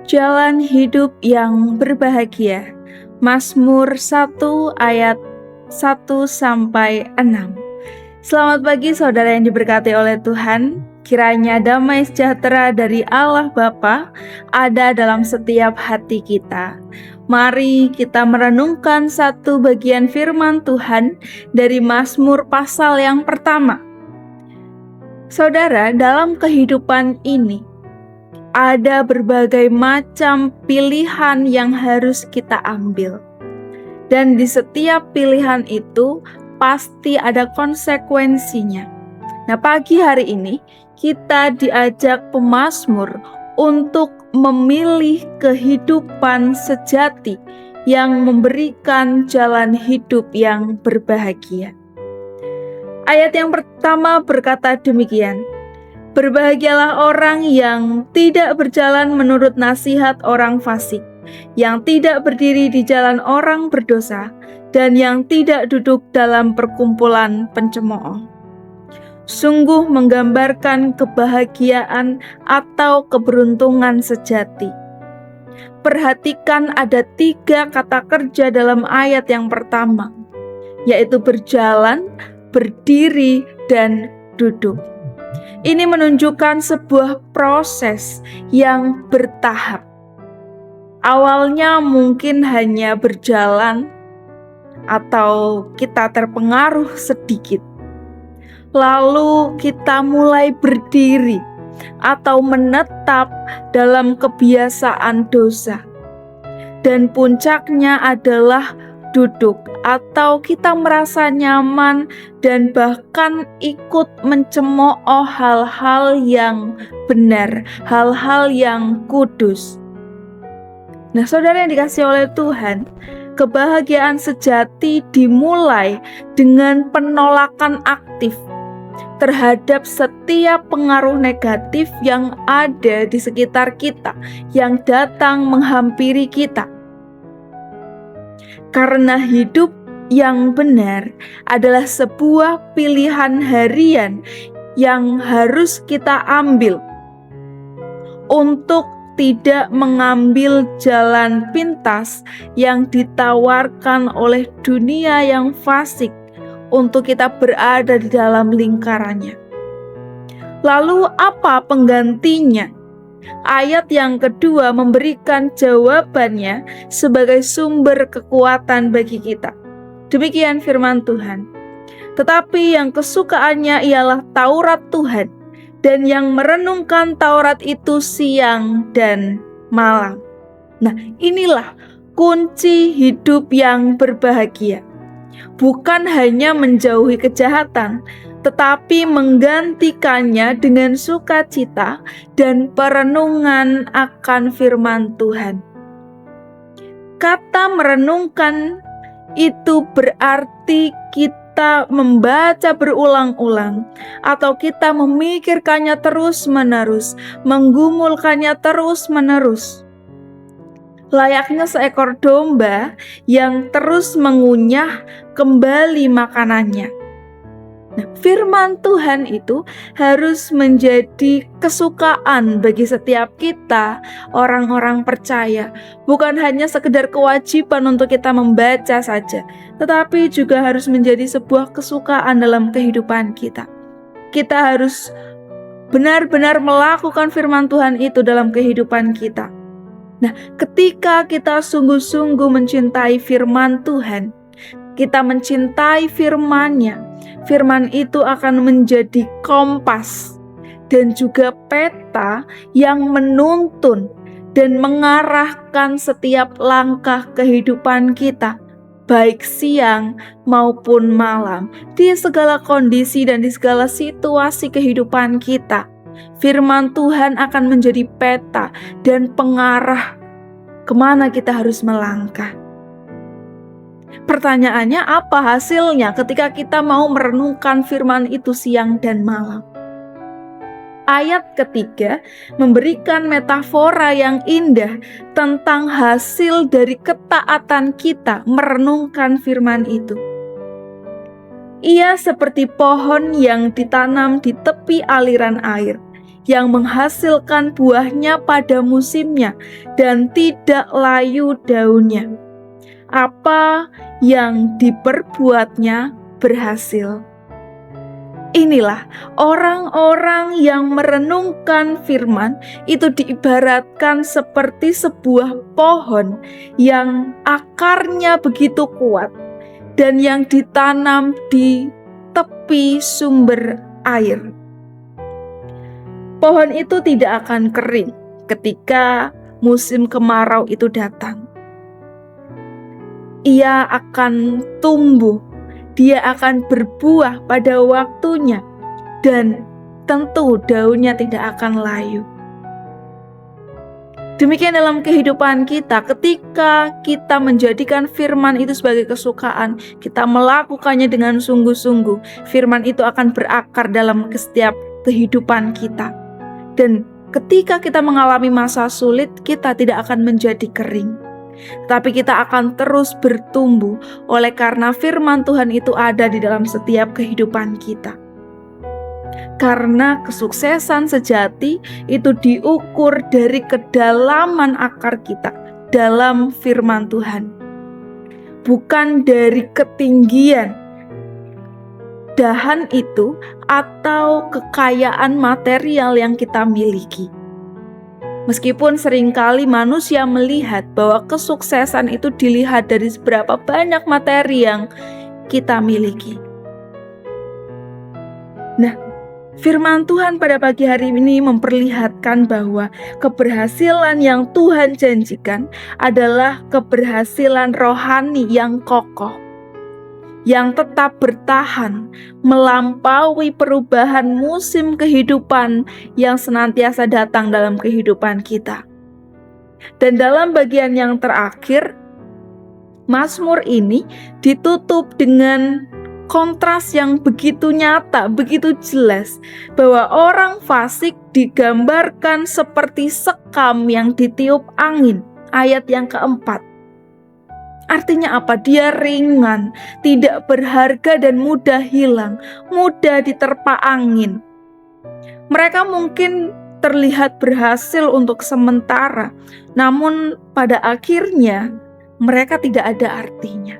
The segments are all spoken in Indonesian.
Jalan hidup yang berbahagia. Mazmur 1 ayat 1-6. Selamat pagi saudara yang diberkati oleh Tuhan. Kiranya damai sejahtera dari Allah Bapa ada dalam setiap hati kita. Mari kita merenungkan satu bagian firman Tuhan dari Mazmur pasal yang pertama. Saudara, dalam kehidupan ini ada berbagai macam pilihan yang harus kita ambil. Dan di setiap pilihan itu pasti ada konsekuensinya. Nah, pagi hari ini kita diajak pemazmur untuk memilih kehidupan sejati yang memberikan jalan hidup yang berbahagia. Ayat yang pertama berkata demikian: Berbahagialah orang yang tidak berjalan menurut nasihat orang fasik, yang tidak berdiri di jalan orang berdosa, dan yang tidak duduk dalam perkumpulan pencemooh. Sungguh menggambarkan kebahagiaan atau keberuntungan sejati. Perhatikan ada 3 kata kerja dalam ayat yang pertama, yaitu berjalan, berdiri, dan duduk. Ini menunjukkan sebuah proses yang bertahap. Awalnya mungkin hanya berjalan atau kita terpengaruh sedikit. Lalu kita mulai berdiri atau menetap dalam kebiasaan dosa. Dan puncaknya adalah duduk atau kita merasa nyaman dan bahkan ikut mencemooh hal-hal yang benar, hal-hal yang kudus. Nah, saudara yang dikasihi oleh Tuhan, kebahagiaan sejati dimulai dengan penolakan aktif terhadap setiap pengaruh negatif yang ada di sekitar kita, yang datang menghampiri kita. Karena hidup yang benar adalah sebuah pilihan harian yang harus kita ambil untuk tidak mengambil jalan pintas yang ditawarkan oleh dunia yang fasik untuk kita berada di dalam lingkarannya. Lalu apa penggantinya? Ayat yang kedua memberikan jawabannya sebagai sumber kekuatan bagi kita. Demikian firman Tuhan. Tetapi yang kesukaannya ialah Taurat Tuhan, dan yang merenungkan Taurat itu siang dan malam. Nah, inilah kunci hidup yang berbahagia. Bukan hanya menjauhi kejahatan, tetapi menggantikannya dengan sukacita dan perenungan akan firman Tuhan. Kata merenungkan itu berarti kita membaca berulang-ulang, atau kita memikirkannya terus-menerus, menggumulkannya terus-menerus. Layaknya seekor domba yang terus mengunyah kembali makanannya. Nah, firman Tuhan itu harus menjadi kesukaan bagi setiap kita, orang-orang percaya. Bukan hanya sekedar kewajiban untuk kita membaca saja, tetapi juga harus menjadi sebuah kesukaan dalam kehidupan kita. Kita harus benar-benar melakukan firman Tuhan itu dalam kehidupan kita. Nah, ketika kita sungguh-sungguh mencintai firman Tuhan, kita mencintai firman-Nya, firman itu akan menjadi kompas dan juga peta yang menuntun dan mengarahkan setiap langkah kehidupan kita, baik siang maupun malam, di segala kondisi dan di segala situasi kehidupan kita. Firman Tuhan akan menjadi peta dan pengarah kemana kita harus melangkah. Pertanyaannya, apa hasilnya ketika kita mau merenungkan firman itu siang dan malam? Ayat ketiga memberikan metafora yang indah tentang hasil dari ketaatan kita merenungkan firman itu. Ia seperti pohon yang ditanam di tepi aliran air, yang menghasilkan buahnya pada musimnya dan tidak layu daunnya. Apa yang diperbuatnya berhasil. Inilah orang-orang yang merenungkan firman itu diibaratkan seperti sebuah pohon yang akarnya begitu kuat dan yang ditanam di tepi sumber air. Pohon itu tidak akan kering ketika musim kemarau itu datang. Ia akan tumbuh, dia akan berbuah pada waktunya, dan tentu daunnya tidak akan layu. Demikian dalam kehidupan kita, ketika kita menjadikan firman itu sebagai kesukaan, kita melakukannya dengan sungguh-sungguh, firman itu akan berakar dalam setiap kehidupan kita. Dan ketika kita mengalami masa sulit, kita tidak akan menjadi kering, tapi kita akan terus bertumbuh oleh karena firman Tuhan itu ada di dalam setiap kehidupan kita. Karena kesuksesan sejati itu diukur dari kedalaman akar kita dalam firman Tuhan, bukan dari ketinggian dahan itu atau kekayaan material yang kita miliki. Meskipun seringkali manusia melihat bahwa kesuksesan itu dilihat dari seberapa banyak materi yang kita miliki. Nah, firman Tuhan pada pagi hari ini memperlihatkan bahwa keberhasilan yang Tuhan janjikan adalah keberhasilan rohani yang kokoh, yang tetap bertahan, melampaui perubahan musim kehidupan yang senantiasa datang dalam kehidupan kita. Dan dalam bagian yang terakhir, Mazmur ini ditutup dengan kontras yang begitu nyata, begitu jelas, bahwa orang fasik digambarkan seperti sekam yang ditiup angin. Ayat yang keempat. Artinya apa? Dia ringan, tidak berharga dan mudah hilang, mudah diterpa angin. Mereka mungkin terlihat berhasil untuk sementara, namun pada akhirnya mereka tidak ada artinya.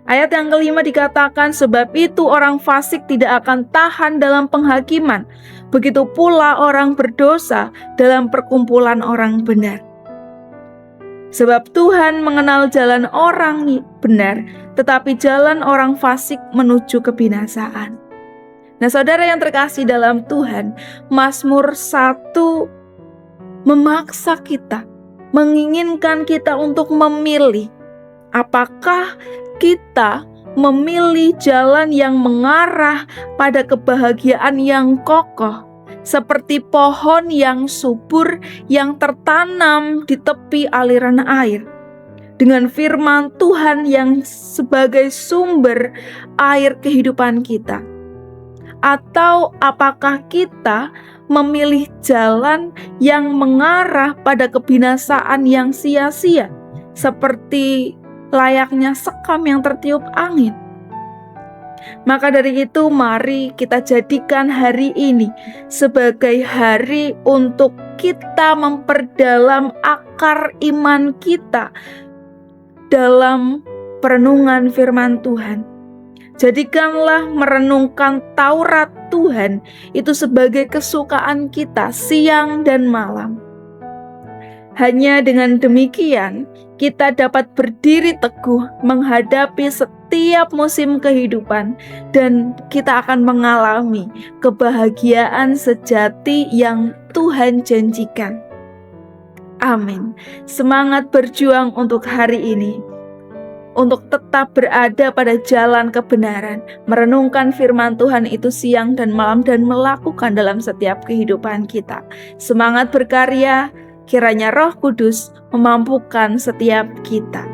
Ayat yang kelima dikatakan, sebab itu orang fasik tidak akan tahan dalam penghakiman, begitu pula orang berdosa dalam perkumpulan orang benar. Sebab Tuhan mengenal jalan orang benar, tetapi jalan orang fasik menuju kebinasaan. Nah, saudara yang terkasih dalam Tuhan, Mazmur 1 memaksa kita, menginginkan kita untuk memilih. Apakah kita memilih jalan yang mengarah pada kebahagiaan yang kokoh, seperti pohon yang subur yang tertanam di tepi aliran air, dengan firman Tuhan yang sebagai sumber air kehidupan kita? Atau apakah kita memilih jalan yang mengarah pada kebinasaan yang sia-sia, seperti layaknya sekam yang tertiup angin? Maka dari itu mari kita jadikan hari ini sebagai hari untuk kita memperdalam akar iman kita dalam perenungan firman Tuhan. Jadikanlah merenungkan Taurat Tuhan itu sebagai kesukaan kita siang dan malam. Hanya dengan demikian kita dapat berdiri teguh menghadapi setiap musim kehidupan dan kita akan mengalami kebahagiaan sejati yang Tuhan janjikan. Amin. Semangat berjuang untuk hari ini, untuk tetap berada pada jalan kebenaran, merenungkan firman Tuhan itu siang dan malam dan melakukan dalam setiap kehidupan kita. Semangat berkarya, kiranya Roh Kudus memampukan setiap kita.